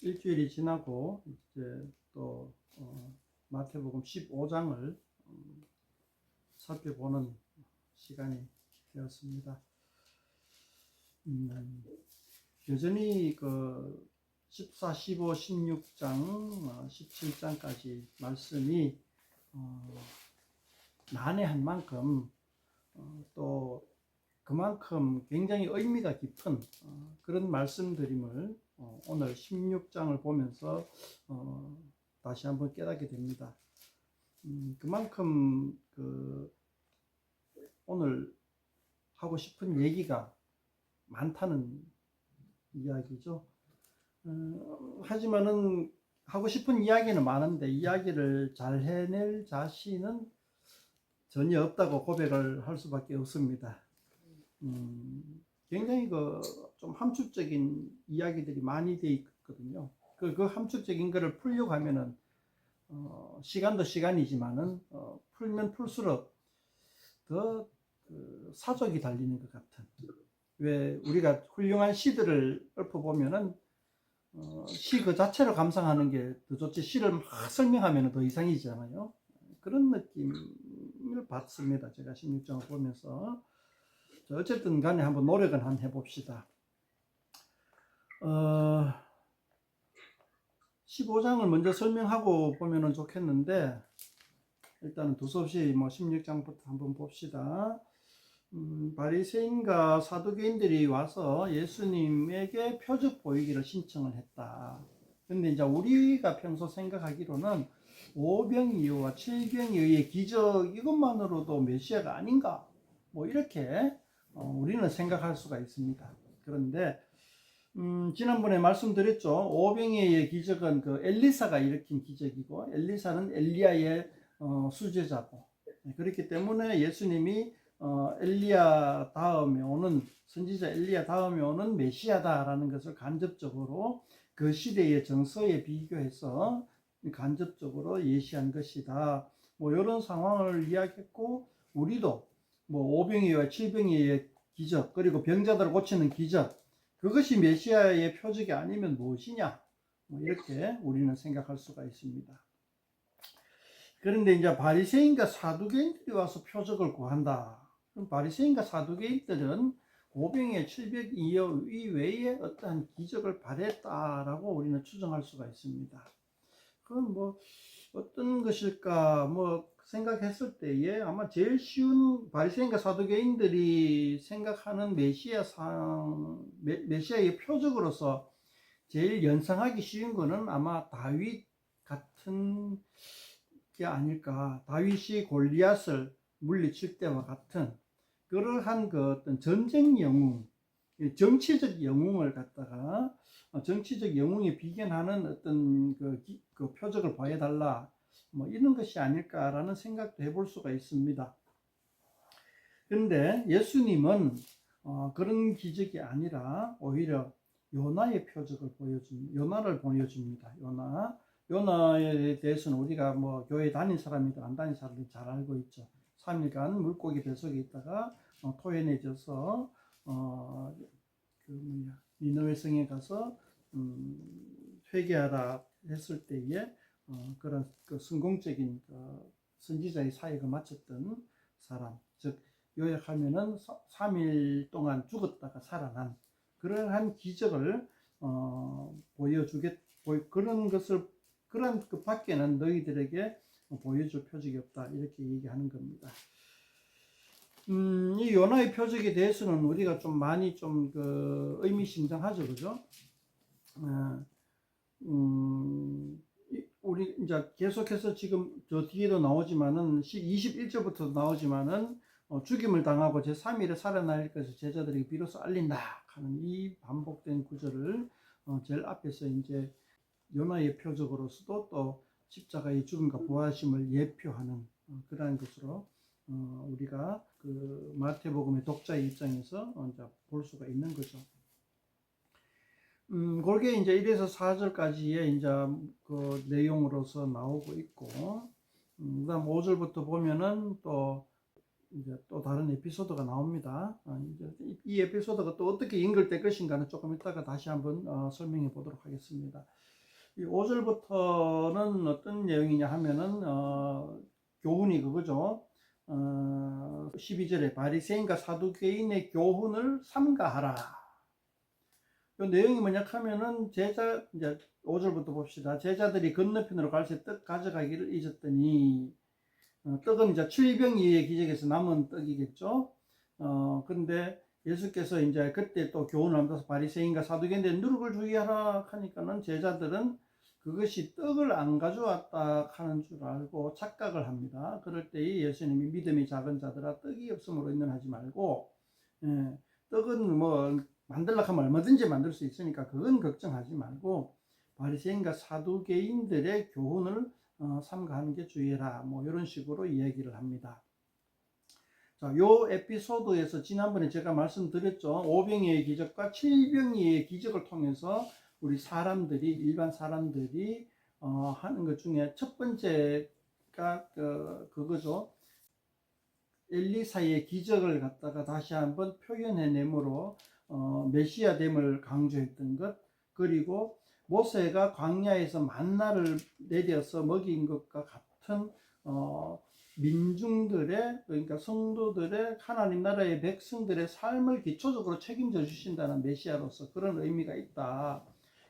일주일이 지나고 이제 또 마태복음 15장을 살펴보는 시간이 되었습니다. 여전히 그 14, 15, 16장, 17장까지 말씀이 난해한 만큼 또 그만큼 굉장히 의미가 깊은 그런 말씀드림을 오늘 16장을 보면서 다시 한번 깨닫게 됩니다. 그만큼 오늘 하고 싶은 얘기가 많다는 이야기죠. 하지만은 하고 싶은 이야기는 많은데 이야기를 잘 해낼 자신은 전혀 없다고 고백을 할 수밖에 없습니다. 굉장히 좀 함축적인 이야기들이 많이 돼 있거든요. 그 함축적인 거를 풀려고 하면은 시간도 시간이지만은 풀면 풀수록 더 사족이 달리는 것 같은. 왜 우리가 훌륭한 시들을 읊어보면은 시 그 자체를 감상하는 게 더 좋지 시를 막 설명하면 더 이상이잖아요. 그런 느낌을 받습니다. 제가 16장을 보면서. 어쨌든 간에 한번 노력은 한번 해봅시다. 15장을 먼저 설명하고 보면 좋겠는데 일단은 두서없이 16장부터 한번 봅시다. 바리새인과 사두개인들이 와서 예수님에게 표적 보이기를 신청을 했다. 근데 이제 우리가 평소 생각하기로는 5병이유와 7병이유의 기적 이것만으로도 메시아가 아닌가 이렇게 우리는 생각할 수가 있습니다. 그런데 지난번에 말씀드렸죠. 5병이의 기적은 그 엘리사가 일으킨 기적이고 엘리사는 엘리야의 수제자고 그렇기 때문에 예수님이 엘리야 다음에 오는 선지자 엘리야 다음에 오는 메시아다라는 것을 간접적으로 그 시대의 정서에 비교해서 간접적으로 예시한 것이다. 이런 상황을 이야기했고 우리도 5병이와 7병이의 기적 그리고 병자들을 고치는 기적 그것이 메시아의 표적이 아니면 무엇이냐 이렇게 우리는 생각할 수가 있습니다. 그런데 이제 바리새인과 사두개인들이 와서 표적을 구한다. 그럼 바리새인과 사두개인들은 5병의 7병 이외에 어떠한 기적을 바랬다라고 우리는 추정할 수가 있습니다. 그건 어떤 것일까 생각했을 때에 아마 제일 쉬운 바리새인과 사두개인들이 생각하는 메시아의 표적으로서 제일 연상하기 쉬운 거는 아마 다윗 같은 게 아닐까. 다윗이 골리앗을 물리칠 때와 같은 그러한 어떤 전쟁 영웅, 정치적 영웅을 갖다가 정치적 영웅에 비견하는 어떤 그 표적을 보여달라. 이런 것이 아닐까라는 생각도 해볼 수가 있습니다. 그런데 예수님은 그런 기적이 아니라 오히려 요나의 표적을 요나를 보여줍니다. 요나에 대해서는 우리가 교회 다닌 사람이든 안 다닌 사람이든 잘 알고 있죠. 3일간 물고기 뱃속에 있다가 토해내져서 니느웨 성에 가서 회개하라 했을 때에 그런 성공적인 선지자의 사역을 마쳤던 사람, 즉 요약하면은 3일 동안 죽었다가 살아난 그러한 기적을 그런 것 밖에는 너희들에게 보여줄 표적이 없다 이렇게 얘기하는 겁니다. 이 요나의 표적에 대해서는 우리가 좀 많이 의미심장하죠, 그죠? 우리 이제 계속해서 지금 저 뒤에도 나오지만은 21절부터 나오지만은 죽임을 당하고 제3일에 살아날 것을 제자들에게 비로소 알린다 하는 이 반복된 구절을 제일 앞에서 이제 요나의 표적으로서도 또 십자가의 죽음과 부활심을 예표하는 그러한 것으로 우리가 그 마태복음의 독자의 입장에서 이제 볼 수가 있는 거죠. 그게 이제 1에서 4절까지의 이제 그 내용으로서 나오고 있고, 그 다음 5절부터 보면은 또 이제 또 다른 에피소드가 나옵니다. 이제 이 에피소드가 또 어떻게 연결될 것인가는 조금 이따가 다시 한번 설명해 보도록 하겠습니다. 이 5절부터는 어떤 내용이냐 하면은 교훈이 그거죠. 12절에 바리새인과 사두개인의 교훈을 삼가하라. 이 내용이 뭐냐 하면은 이제 5절부터 봅시다. 제자들이 건너편으로 갈 새 떡 가져가기를 잊었더니, 떡은 이제 7병이의 기적에서 남은 떡이겠죠. 근데 예수께서 이제 그때 또 교훈을 하면서 바리새인과 사두개인들 누룩을 주의하라 하니까는 제자들은 그것이 떡을 안 가져왔다 하는 줄 알고 착각을 합니다. 그럴 때 예수님이 믿음이 작은 자들아 떡이 없음으로 인연하지 말고, 떡은 뭐 만들려고 하면 얼마든지 만들 수 있으니까 그건 걱정하지 말고 바리새인과 사두개인들의 교훈을 삼가하는 게 주의해라. 뭐 이런 식으로 이야기를 합니다. 자, 요 에피소드에서 지난번에 제가 말씀드렸죠. 5병이의 기적과 7병이의 기적을 통해서 우리 사람들이, 일반 사람들이 하는 것 중에 첫 번째가 그거죠. 엘리사의 기적을 갖다가 다시 한번 표현해내므로 메시아됨을 강조했던 것, 그리고 모세가 광야에서 만나를 내려서 먹인 것과 같은 민중들의, 그러니까 성도들의, 하나님 나라의 백성들의 삶을 기초적으로 책임져 주신다는 메시아로서 그런 의미가 있다.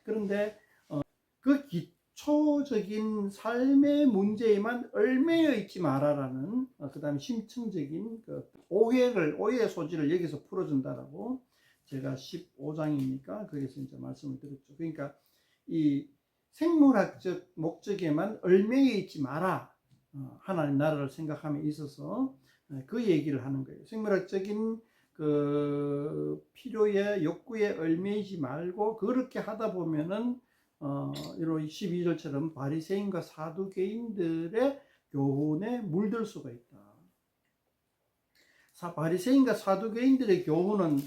그런데 그 기초적인 삶의 문제에만 얽매여 있지 마라라는, 그 다음에 심층적인 그 오해의 소지를 여기서 풀어준다라고, 제가 15장이니까 거기서 이제 말씀을 드렸죠. 그러니까 이 생물학적 목적에만 얽매여 있지 마라. 하나님 나라를 생각함에 있어서 그 얘기를 하는 거예요. 생물학적인 그 필요에, 욕구에 얽매이지 말고 그렇게 하다 보면은 이런 12절처럼 바리새인과 사두개인들의 교훈에 물들 수가 있다. 바리새인과 사두개인들의 교훈은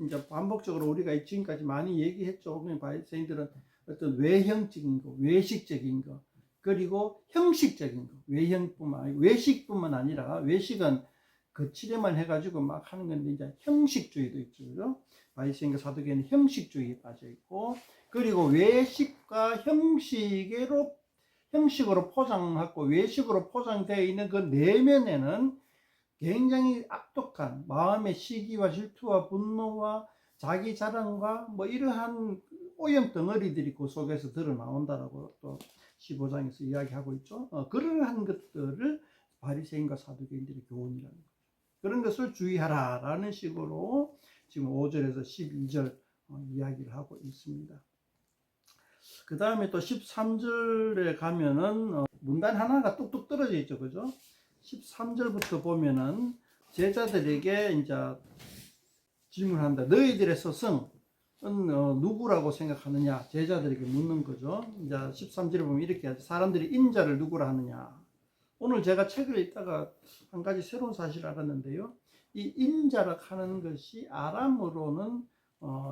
이제 반복적으로 우리가 지금까지 많이 얘기했죠. 바리새인들은 어떤 외형적인 거, 외식적인 거, 그리고 형식적인 거, 외식뿐만 아니라, 외식은 거칠에만 해가지고 막 하는 건데, 이제 형식주의도 있죠. 그죠? 바리새인과 사두개인은 형식주의에 빠져 있고, 그리고 외식과 형식으로 포장하고 외식으로 포장되어 있는 그 내면에는 굉장히 악독한 마음의 시기와 질투와 분노와 자기 자랑과 뭐 이러한 오염 덩어리들이 그 속에서 드러나온다라고 또 15장에서 이야기하고 있죠. 그러한 것들을 바리새인과 사두개인들의 교훈이라는 거죠. 그런 것을 주의하라라는 식으로 지금 5절에서 12절 이야기를 하고 있습니다. 그 다음에 또 13절에 가면은 문단 하나가 뚝뚝 떨어져 있죠. 그죠? 13절부터 보면은 제자들에게 이제 질문한다. 너희들의 스승은 누구라고 생각하느냐? 제자들에게 묻는 거죠. 이제 13절에 보면 이렇게 하죠. 사람들이 인자를 누구라 하느냐? 오늘 제가 책을 읽다가 한 가지 새로운 사실을 알았는데요. 이 인자라 하는 것이 아람어로는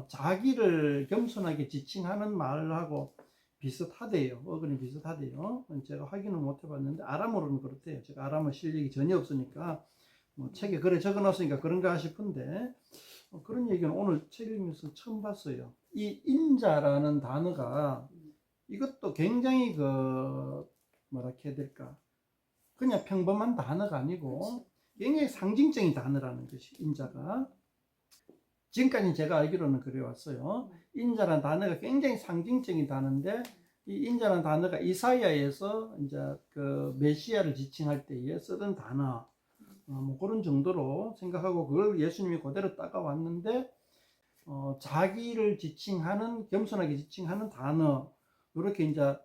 자기를 겸손하게 지칭하는 말하고 비슷하대요. 어근이 비슷하대요. 제가 확인을 못 해봤는데 아람어로는 그렇대요. 제가 아람어 실력이 전혀 없으니까 뭐 책에 그래 적어놨으니까 그런가 싶은데 그런 얘기는 오늘 책 읽으면서 처음 봤어요. 이 인자라는 단어가 이것도 굉장히 뭐라 해야 될까, 그냥 평범한 단어가 아니고 굉장히 상징적인 단어라는 것이 인자가. 지금까지 제가 알기로는 그래 왔어요. 인자라는 단어가 굉장히 상징적인 단어인데, 이 인자라는 단어가 이사야에서 이제 그 메시아를 지칭할 때에 쓰던 단어, 뭐 그런 정도로 생각하고 그걸 예수님이 그대로 따가왔는데, 자기를 지칭하는, 겸손하게 지칭하는 단어, 이렇게 이제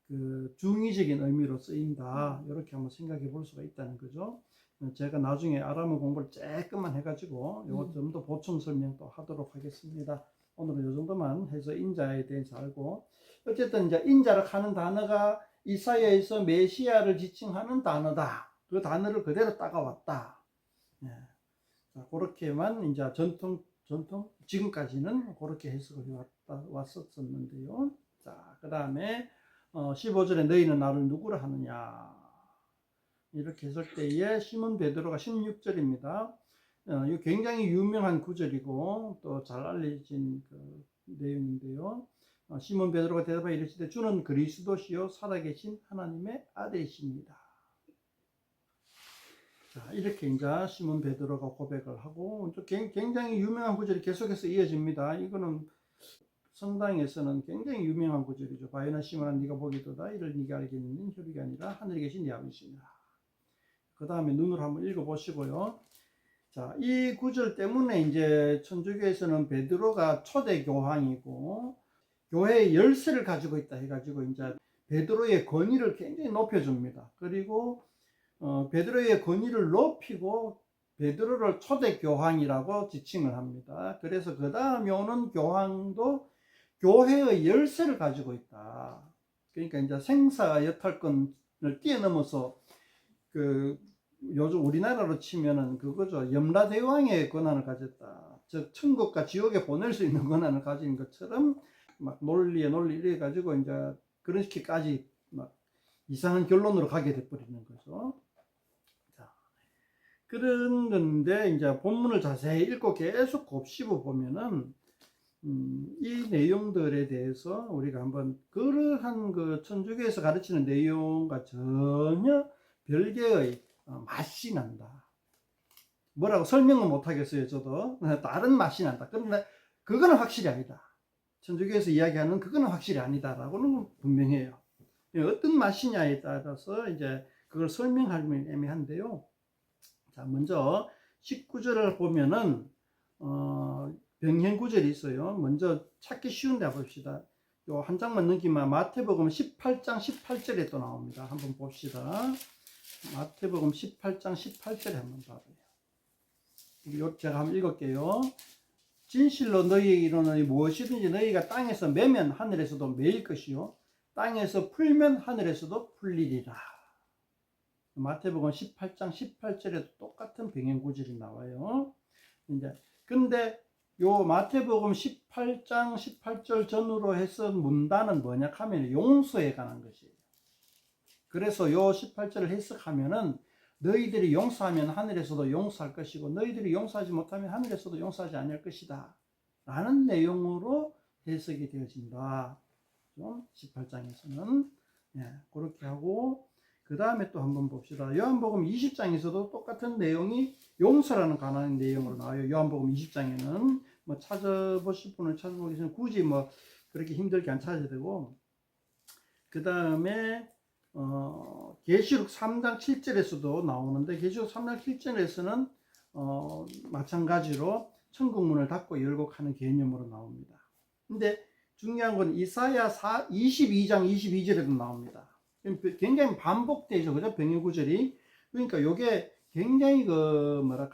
그 중의적인 의미로 쓰인다. 이렇게 한번 생각해 볼 수가 있다는 거죠. 제가 나중에 아람어 공부를 조금만 해가지고 이것 좀 더 보충 설명도 하도록 하겠습니다. 오늘은 이 정도만 해서 인자에 대해서 알고, 어쨌든 이제 인자를 하는 단어가 이사야에서 메시아를 지칭하는 단어다. 그 단어를 그대로 따가왔다. 예. 자, 그렇게만 이제 전통 지금까지는 그렇게 해석을 왔었는데요. 자, 그 다음에 15절에 너희는 나를 누구라 하느냐? 이렇게 했을 때에 시몬 베드로가 16절입니다. 이 굉장히 유명한 구절이고 또 잘 알려진 그 내용인데요. 시몬 베드로가 대답하여 이르시되 주는 그리스도시요 살아계신 하나님의 아들이십니다. 자, 이렇게 이제 시몬 베드로가 고백을 하고 굉장히 유명한 구절이 계속해서 이어집니다. 이거는 성당에서는 굉장히 유명한 구절이죠. 바요나 시몬아 네가 보기도다 이를 네가 알겠느냐 혈육이 아니라 하늘에 계신 네 아버지시니라. 그 다음에 눈으로 한번 읽어보시고요. 자, 이 구절 때문에 이제 천주교에서는 베드로가 초대 교황이고 교회의 열쇠를 가지고 있다 해가지고 이제 베드로의 권위를 굉장히 높여줍니다. 그리고 베드로의 권위를 높이고 베드로를 초대 교황이라고 지칭을 합니다. 그래서 그 다음에 오는 교황도 교회의 열쇠를 가지고 있다. 그러니까 이제 생사 여탈권을 뛰어넘어서 그 요즘 우리나라로 치면은 그거죠. 염라대왕의 권한을 가졌다. 즉 천국과 지옥에 보낼 수 있는 권한을 가진 것처럼 막 논리에 논리 이래 가지고 이제 그렇게까지 막 이상한 결론으로 가게 돼 버리는 거죠. 자, 그런 건데 이제 본문을 자세히 읽고 계속 곱씹어 보면은 이 내용들에 대해서 우리가 한번 그러한 그 천주교에서 가르치는 내용과 전혀 별개의 맛이 난다. 뭐라고 설명은 못하겠어요. 저도 다른 맛이 난다. 그런데 그거는 확실히 아니다. 천주교에서 이야기하는 그거는 확실히 아니다라고는 분명해요. 어떤 맛이냐에 따라서 이제 그걸 설명하기는 애매한데요. 자, 먼저 19절을 보면은 병행 구절이 있어요. 먼저 찾기 쉬운데 봅시다. 요 한 장만 넘기면 마태복음 18장 18절에 또 나옵니다. 한번 봅시다. 마태복음 18장 18절에 한번 봐봐요. 제가 한번 읽을게요. 진실로 너희에게 이르노니 무엇이든지 너희가 땅에서 매면 하늘에서도 매일 것이요 땅에서 풀면 하늘에서도 풀리리라. 마태복음 18장 18절에도 똑같은 병행 구절이 나와요. 이제 근데 요 마태복음 18장 18절 전후로 해서 문단은 뭐냐 하면 용서에 관한 것이에요. 그래서 요 18절을 해석하면은 너희들이 용서하면 하늘에서도 용서할 것이고 너희들이 용서하지 못하면 하늘에서도 용서하지 않을 것이다 라는 내용으로 해석이 되어진다. 18장에서는 그렇게 하고 그 다음에 또 한번 봅시다. 요한복음 20장에서도 똑같은 내용이 용서라는 관한 내용으로 나와요. 요한복음 20장에는 뭐 찾아보실 분을 찾아보기 전에 굳이 뭐 그렇게 힘들게 안 찾아야 되고 그 다음에 계시록 3장 7절에서도 나오는데 계시록 3장 7절에서는 마찬가지로 천국문을 닫고 열고 하는 개념으로 나옵니다. 근데 중요한 건 이사야 22장 22절에도 나옵니다. 굉장히 반복되죠. 그죠? 병행 구절이. 그러니까 요게 굉장히 뭐라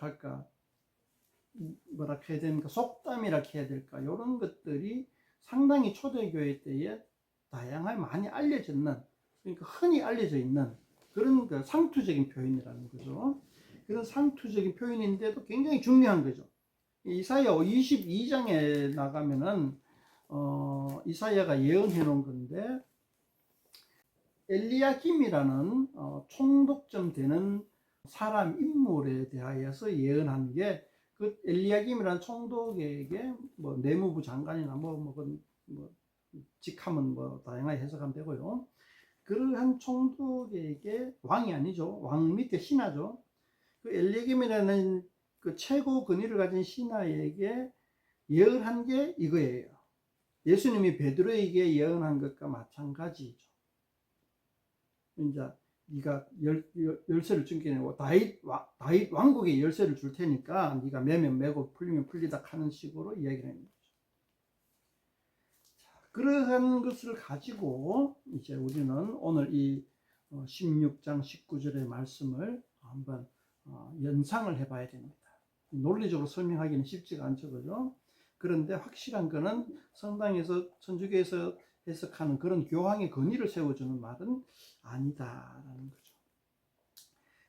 해야 됩니까? 속담이라 해야 될까? 이런 것들이 상당히 초대교회 때에 다양하게 많이 알려졌는, 그러니까 흔히 알려져 있는 그런 그 상투적인 표현이라는 거죠. 그런 상투적인 표현인데도 굉장히 중요한 거죠. 이사야 22장에 나가면은 이사야가 예언해 놓은 건데 엘리야김이라는 총독점 되는 사람 인물에 대하여서 예언한 게 그 엘리야김이라는 총독에게 뭐 내무부 장관이나 뭐 직함은 뭐 다양하게 해석하면 되고요. 그러한 총독에게 왕이 아니죠. 왕 밑에 신하죠. 그 엘리야김이라는 그 최고 권위를 가진 신하에게 예언한 게 이거예요. 예수님이 베드로에게 예언한 것과 마찬가지죠. 이제 네가 열쇠를 준 게 아니고 다윗 왕국의 열쇠를 줄 테니까 네가 매면 매고 풀리면 풀리다 하는 식으로 이야기를 하는 거죠. 자, 그러한 것을 가지고 이제 우리는 오늘 이 16장 19절의 말씀을 한번 연상을 해봐야 됩니다. 논리적으로 설명하기는 쉽지가 않죠, 그죠? 그런데 확실한 거는 성당에서 천주교에서 해석하는 그런 교황의 권위를 세워주는 말은 아니다라는 거죠.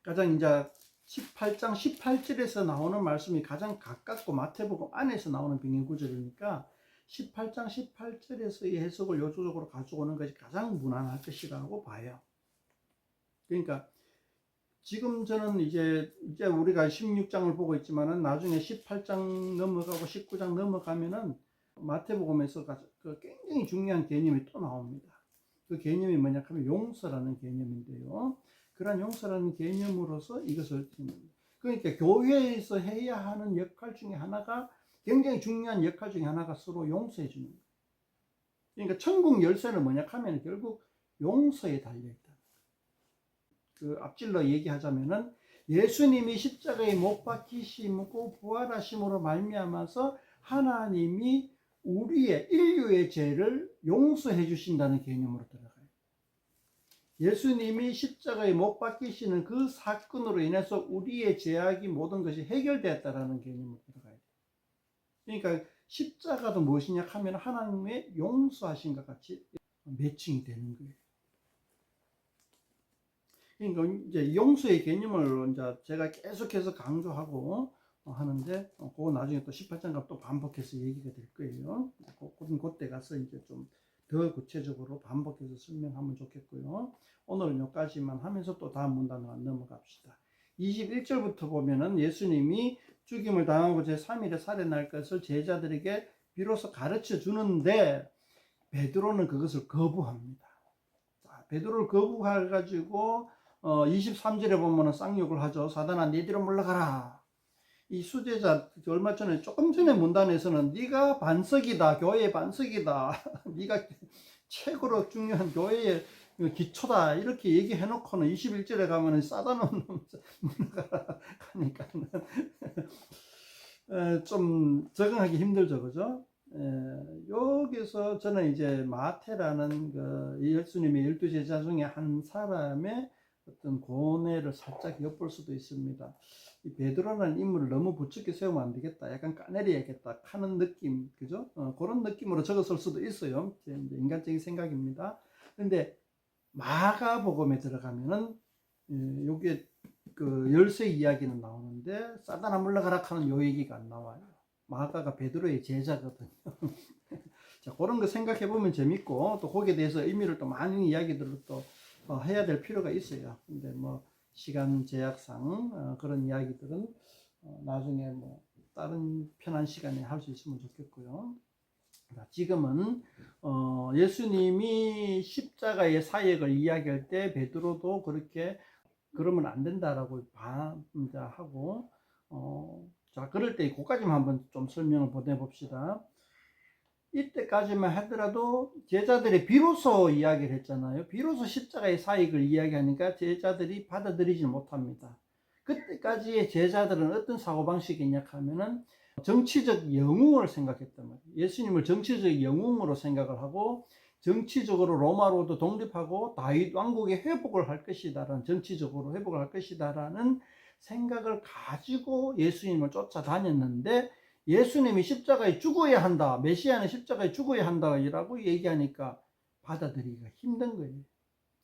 가장 이제 18장 18절에서 나오는 말씀이 가장 가깝고 마태복음 안에서 나오는 병행 구절이니까 18장 18절에서의 해석을 요조적으로 가져오는 것이 가장 무난할 것이라고 봐요. 그러니까 지금 저는 이제 우리가 16장을 보고 있지만은 나중에 18장 넘어가고 19장 넘어가면은 마태복음에서 그 굉장히 중요한 개념이 또 나옵니다. 그 개념이 뭐냐 하면 용서라는 개념인데요. 그러한 용서라는 개념으로서 이것을, 그러니까 교회에서 해야 하는 역할 중에 하나가, 굉장히 중요한 역할 중에 하나가 서로 용서해 주는 거예요. 그러니까 천국 열쇠는 뭐냐 하면 결국 용서에 달려있다. 그 앞질러 얘기하자면은 예수님이 십자가에 못 박히시고 부활하심으로 말미암아서 하나님이 우리의 인류의 죄를 용서해 주신다는 개념으로 들어가요. 예수님이 십자가에 못 박히시는 그 사건으로 인해서 우리의 죄악이 모든 것이 해결되었다라는 개념으로 들어가요. 그러니까 십자가도 무엇이냐 하면 하나님의 용서하심과 같이 매칭이 되는 거예요. 그러니까 이제 용서의 개념을 이제 제가 계속해서 강조하고 하는데, 그거 나중에 또 18장과 또 반복해서 얘기가 될 거예요. 그때 가서 이제 좀 더 구체적으로 반복해서 설명하면 좋겠고요. 오늘은 여기까지만 하면서 또 다음 문단으로 넘어갑시다. 21절부터 보면은 예수님이 죽임을 당하고 제3일에 살해날 것을 제자들에게 비로소 가르쳐 주는데 베드로는 그것을 거부합니다. 베드로를 거부해가지고 23절에 보면은 쌍욕을 하죠. 사단아, 네 뒤로 물러가라. 이 수제자 얼마 전에 조금 전에 문단에서는 네가 반석이다, 교회의 반석이다, 네가 최고로 중요한 교회의 기초다, 이렇게 얘기해 놓고는 21절에 가면은 사단은 물러가라 하니까는 좀 적응하기 힘들죠, 그죠? 여기서 저는 이제 마태라는 그 예수님의 12제자 중에 한 사람의 어떤 고뇌를 살짝 엿볼 수도 있습니다. 이 베드로라는 인물을 너무 부추겨 세우면 안 되겠다, 약간 까내려야겠다 하는 느낌, 그죠? 그런 느낌으로 적었을 수도 있어요. 제 인간적인 생각입니다. 근데 마가복음에 들어가면은 요게 그 열쇠 이야기는 나오는데 사단아 물러가라 하는 요 얘기가 안 나와요. 마가가 베드로의 제자거든요. 자, 그런 거 생각해 보면 재밌고, 또 거기에 대해서 의미를 또 많은 이야기들을 또 해야 될 필요가 있어요. 근데 뭐 시간 제약상 그런 이야기들은 나중에 뭐 다른 편한 시간에 할 수 있으면 좋겠고요. 자, 지금은 예수님이 십자가의 사역을 이야기할 때 베드로도 그렇게 그러면 안 된다라고 하고, 자, 그럴 때 그까지만 한번 좀 설명을 보내봅시다. 이때까지만 하더라도 제자들이 비로소 이야기를 했잖아요. 비로소 십자가의 사역을 이야기하니까 제자들이 받아들이지 못합니다. 그때까지의 제자들은 어떤 사고방식이냐 하면은 정치적 영웅을 생각했단 말이에요. 예수님을 정치적 영웅으로 생각을 하고, 정치적으로 로마로도 독립하고 다윗 왕국의 회복을 할 것이다라는, 정치적으로 회복을 할 것이다라는 생각을 가지고 예수님을 쫓아다녔는데, 예수님이 십자가에 죽어야 한다, 메시아는 십자가에 죽어야 한다라고 얘기하니까 받아들이기가 힘든 거예요.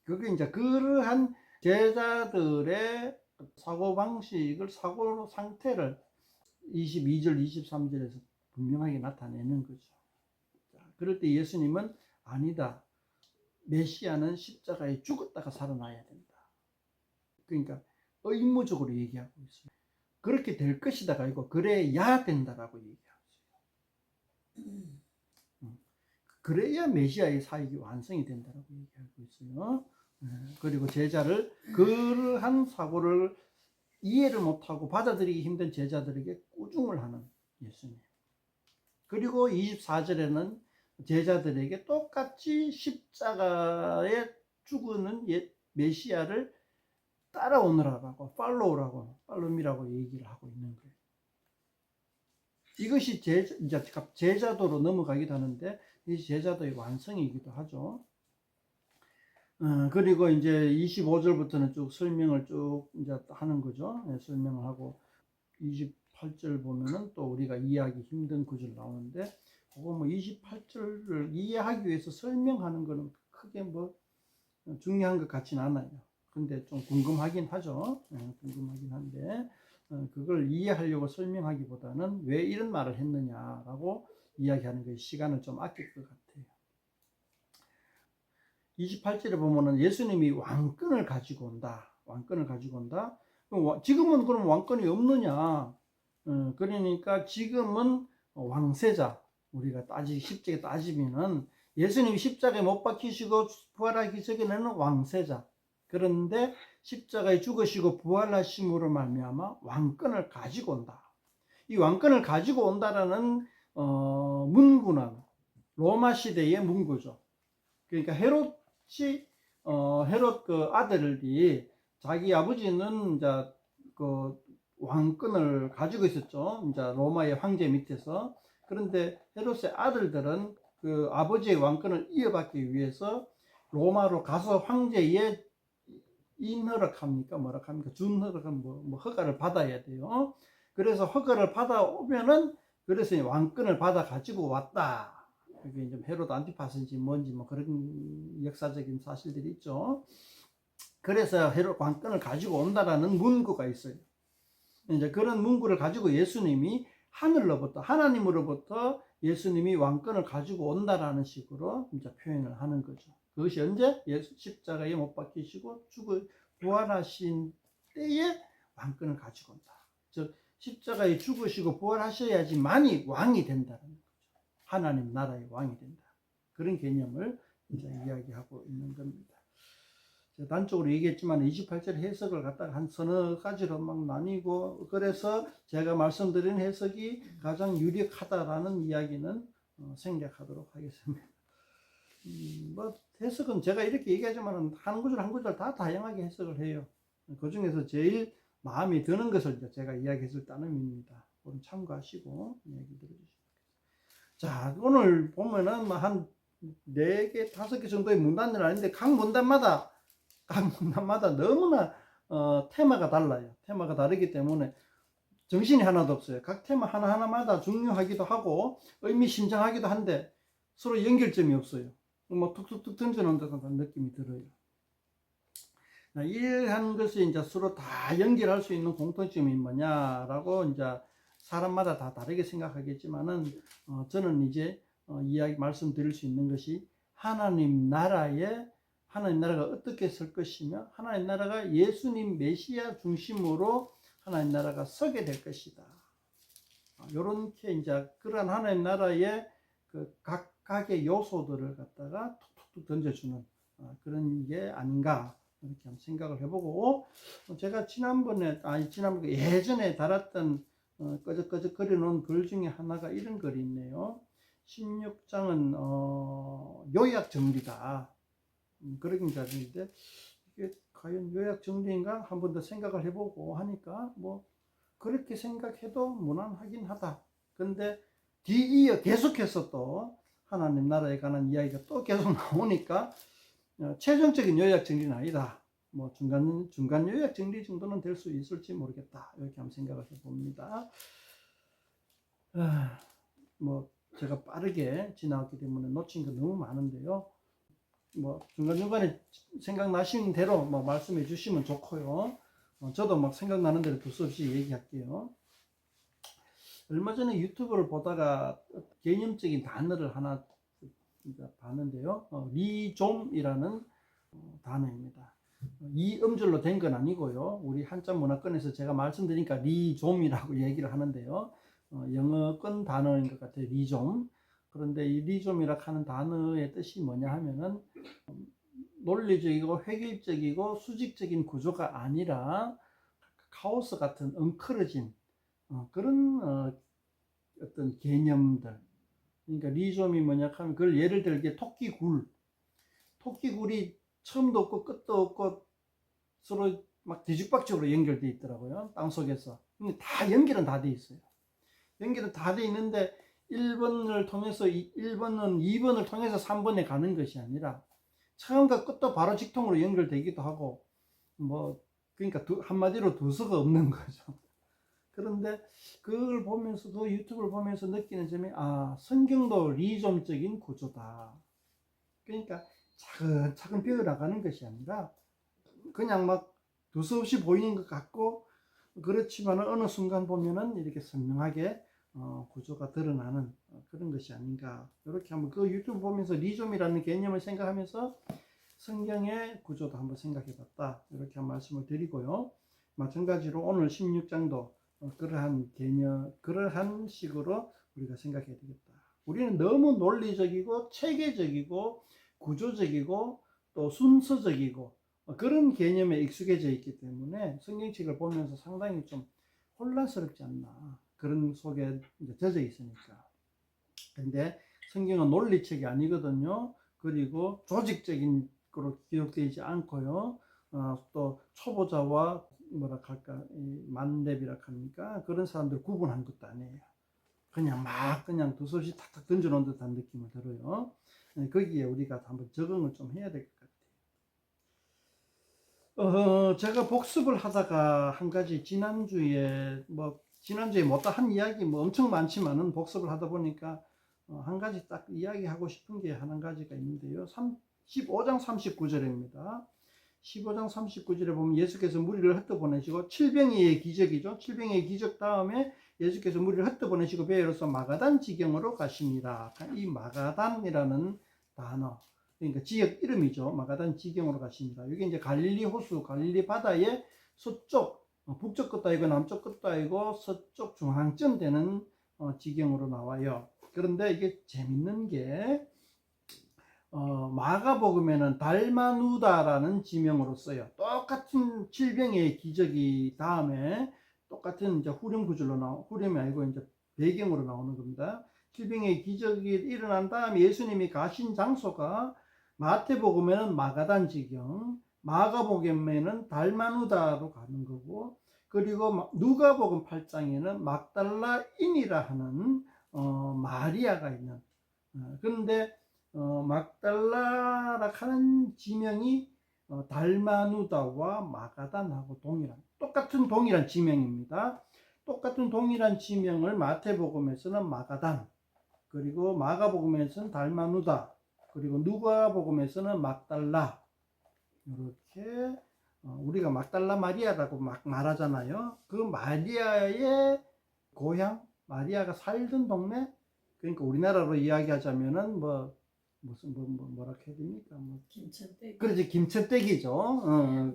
그게 이제 그러한 제자들의 사고방식을, 사고 상태를 22절, 23절에서 분명하게 나타내는 거죠. 자, 그럴 때 예수님은 아니다, 메시아는 십자가에 죽었다가 살아나야 된다. 그러니까 의무적으로 얘기하고 있어요. 그렇게 될 것이다가 아니고 그래야 된다라고 얘기하고 있어요. 그래야 메시아의 사역이 완성이 된다라고 얘기하고 있어요. 그리고 제자를, 그러한 사고를 이해를 못하고 받아들이기 힘든 제자들에게 꾸중을 하는 예수님. 그리고 24절에는 제자들에게 똑같이 십자가에 죽는 메시아를 따라오느라고, 팔로우미라고 얘기를 하고 있는 거예요. 이것이 이제 제자도로 넘어가기도 하는데, 이 제자도의 완성이기도 하죠. 그리고 이제 25절부터는 쭉 설명을 쭉 이제 하는 거죠. 네, 설명을 하고 28절 보면은 또 우리가 이해하기 힘든 구절 나오는데, 그거 뭐 28절을 이해하기 위해서 설명하는 거는 크게 뭐 중요한 것 같지는 않아요. 근데 좀 궁금하긴 하죠. 궁금하긴 한데, 그걸 이해하려고 설명하기보다는 왜 이런 말을 했느냐라고 이야기하는 게 시간을 좀 아낄 것 같아요. 28절에 보면은 예수님이 왕권을 가지고 온다. 왕권을 가지고 온다. 지금은 그럼 왕권이 없느냐? 그러니까 지금은 왕세자, 우리가 십자가에 따지면은 예수님이 십자가에 못 박히시고 부활하기 전에는 왕세자. 그런데 십자가에 죽으시고 부활하심으로 말미암아 왕권을 가지고 온다. 이 왕권을 가지고 온다라는 문구는 로마 시대의 문구죠. 그러니까 헤롯 그 아들이 자기 아버지는 이제 그 왕권을 가지고 있었죠. 이제 로마의 황제 밑에서. 그런데 헤롯의 아들들은 그 아버지의 왕권을 이어받기 위해서 로마로 가서 황제의 인허락합니까? 뭐락합니까? 준허락은 뭐 허가를 받아야 돼요. 그래서 허가를 받아오면은 그래서 왕권을 받아 가지고 왔다. 그게 이제 헤롯 안티파스인지 뭔지 뭐 그런 역사적인 사실들이 있죠. 그래서 헤롯 왕권을 가지고 온다라는 문구가 있어요. 이제 그런 문구를 가지고 예수님이 하늘로부터 하나님으로부터 예수님이 왕권을 가지고 온다라는 식으로 이제 표현을 하는 거죠. 그것이 언제 예수 십자가에 못 박히시고 부활하신 때에 왕권을 가지고 온다. 즉 십자가에 죽으시고 부활하셔야지만이 왕이 된다는 거죠. 하나님 나라의 왕이 된다. 그런 개념을 이제 이야기하고 있는 겁니다. 단적으로 얘기했지만 28절 해석을 갖다가 한 서너 가지로 막 나뉘고 그래서 제가 말씀드린 해석이 가장 유력하다라는 이야기는 생략하도록 하겠습니다. 뭐 해석은 제가 이렇게 얘기하지만 한 구절 한 구절 다 다양하게 해석을 해요. 그 중에서 제일 마음에 드는 것을 이제 제가 이야기했을 따름입니다. 오늘 참고하시고 이야기 들어주시면. 자, 오늘 보면은 뭐 한 4개, 5개 정도의 문단들 아닌데 각 문단마다 너무나 테마가 달라요. 테마가 다르기 때문에 정신이 하나도 없어요. 각 테마 하나하나마다 중요하기도 하고 의미심장하기도 한데 서로 연결점이 없어요. 뭐 툭툭툭 던져놓은 듯한 느낌이 들어요. 이러한 것이 이제 서로 다 연결할 수 있는 공통점이 뭐냐라고 이제 사람마다 다 다르게 생각하겠지만은 저는 이제 이야기 말씀드릴 수 있는 것이 하나님 나라가 어떻게 설 것이며 하나님 나라가 예수님 메시아 중심으로 하나님 나라가 서게 될 것이다. 요렇게 이제 그런 하나님 나라의 그 각각의 요소들을 갖다가 툭툭툭 던져주는 그런 게 아닌가 이렇게 한번 생각을 해보고 제가 예전에 달았던 끄적끄적 그려놓은 글 중에 하나가 이런 글이 있네요. 16장은 요약 정리다. 그런 자리인데 이게 과연 요약 정리인가 한 번 더 생각을 해보고 하니까 뭐 그렇게 생각해도 무난하긴 하다. 근데 뒤이어 계속해서 또 하나님 나라에 관한 이야기가 또 계속 나오니까 최종적인 요약 정리는 아니다. 뭐 중간 요약 정리 정도는 될 수 있을지 모르겠다. 이렇게 한번 생각을 해봅니다. 뭐 제가 빠르게 지나왔기 때문에 놓친 거 너무 많은데요. 뭐 중간중간에 생각나시는 대로 뭐 말씀해 주시면 좋고요. 저도 막 생각나는 대로 두서없이 얘기할게요. 얼마 전에 유튜브를 보다가 개념적인 단어를 하나 봤는데요. 리좀이라는 단어입니다. 이 음절로 된 건 아니고요. 우리 한자 문화권에서 제가 말씀드리니까 리좀이라고 얘기를 하는데요. 영어권 단어인 것 같아요. 리좀. 그런데 이 리좀이라고 하는 단어의 뜻이 뭐냐 하면은 논리적이고 획일적이고 수직적인 구조가 아니라 카오스 같은 엉클어진 그런 어떤 개념들. 그러니까 리좀이 뭐냐 하면 그걸 예를 들게 토끼굴이 처음도 없고 끝도 없고 서로 막 뒤죽박죽으로 연결되어 있더라고요. 땅속에서. 근데 다 연결은 다 돼 있어요. 연결은 다 돼 있는데 1번을 통해서 1번은 2번을 통해서 3번에 가는 것이 아니라 처음과 끝도 바로 직통으로 연결되기도 하고 뭐 그러니까 한마디로 두서가 없는 거죠. 그런데 그걸 보면서도 유튜브를 보면서 느끼는 점이 성경도 리좀적인 구조다. 그러니까 차근차근 배워나가는 것이 아니라 그냥 막 두서없이 보이는 것 같고 그렇지만 어느 순간 보면은 이렇게 선명하게 구조가 드러나는 그런 것이 아닌가. 이렇게 한번 그 유튜브 보면서 리좀이라는 개념을 생각하면서 성경의 구조도 한번 생각해 봤다. 이렇게 한 말씀을 드리고요. 마찬가지로 오늘 16장도 그러한 개념, 그러한 식으로 우리가 생각해야 되겠다. 우리는 너무 논리적이고 체계적이고 구조적이고 또 순서적이고 그런 개념에 익숙해져 있기 때문에 성경책을 보면서 상당히 좀 혼란스럽지 않나. 그런 속에 이제 젖어 있으니까. 근데 성경은 논리책이 아니거든요. 그리고 조직적인 거로 기록되지 않고요. 또 초보자와 뭐랄까 만렙이라 합니까? 그런 사람들 구분한 것도 아니에요. 그냥 두서없이 탁탁 던져놓은 듯한 느낌을 들어요. 거기에 우리가 한번 적응을 좀 해야 될 것 같아요. 제가 복습을 하다가 한 가지 지난주에 못다 한 이야기 엄청 많지만은 복습을 하다 보니까 한 가지 딱 이야기하고 싶은 게 한 가지가 있는데요. 15장 39절입니다. 15장 39절에 보면 예수께서 무리를 흩어보내시고 칠병이의 기적이죠. 칠병이의 기적 다음에 예수께서 무리를 흩어보내시고 배에로서 마가단 지경으로 가십니다. 이 마가단이라는 단어, 그러니까 지역 이름이죠. 마가단 지경으로 가십니다. 이게 이제 갈릴리 호수, 갈릴리 바다의 서쪽, 북쪽 끝도 아니고 남쪽 끝도 아니고 서쪽 중앙쯤 되는 지경으로 나와요. 그런데 이게 재밌는 게 마가복음에는 달마누다라는 지명으로 써요. 똑같은 질병의 기적이 다음에 똑같은 이제 후렴 구절로 후렴이 아니고 이제 배경으로 나오는 겁니다. 질병의 기적이 일어난 다음에 예수님이 가신 장소가 마태복음에는 마가단 지경, 마가복음에는 달마누다로 가는 거고, 그리고 누가복음 8장에는 막달라인이라 하는 마리아가 있는. 그런데 막달라라 하는 지명이 달마누다와 마가단하고 똑같은 동일한 지명입니다. 똑같은 동일한 지명을 마태복음에서는 마가단, 그리고 마가복음에서는 달마누다, 그리고 누가복음에서는 막달라. 이렇게 우리가 막달라 마리아라고 막 말하잖아요. 그 마리아의 고향, 마리아가 살던 동네, 그러니까 우리나라로 이야기하자면은 뭐라 해야 됩니까? 김천댁. 그렇지, 김천댁이죠.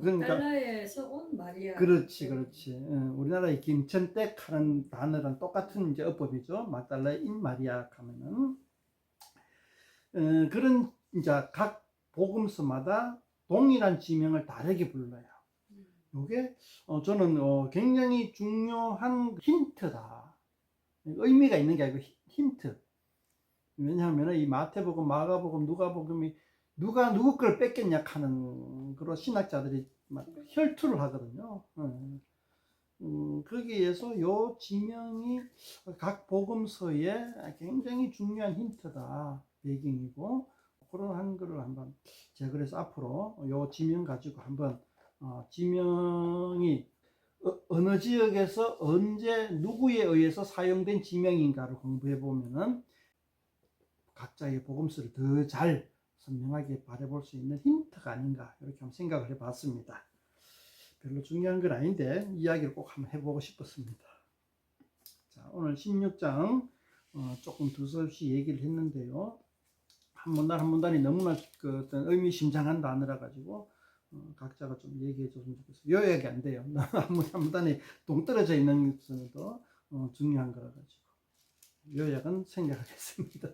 그러니까 달라에서 온 마리아. 그렇지. 우리나라의 김천댁 하는 단어랑 똑같은 이제 어법이죠. 막달라인 마리아 하면은 그런 이제 각 복음서마다 동일한 지명을 다르게 불러요. 이게 저는 굉장히 중요한 힌트다. 의미가 있는 게 아니고 힌트. 왜냐하면 이 마태복음, 마가복음, 누가복음이 누가 누구 걸 뺏겠냐 하는 그런 신학자들이 막 혈투를 하거든요. 거기에서 요 지명이 각 복음서에 굉장히 중요한 힌트다, 배경이고, 그런 거를 한번 제가 그래서 앞으로 요 지명 가지고 한번 지명이 어느 지역에서 언제 누구에 의해서 사용된 지명인가를 공부해 보면은 각자의 복음서를 더 잘 선명하게 바라볼 수 있는 힌트가 아닌가, 이렇게 한번 생각을 해봤습니다. 별로 중요한 건 아닌데 이야기를 꼭 한번 해보고 싶었습니다. 자, 오늘 16장 조금 두서없이 얘기를 했는데요. 한 문단 한 문단이 너무나 어떤 의미심장한 단어라 가지고 각자가 좀 얘기해 줬으면 좋겠어요. 요약이 안 돼요. 한 문단이 동떨어져 있는 것은 더 중요한 거라 가지고 요약은 생략하겠습니다.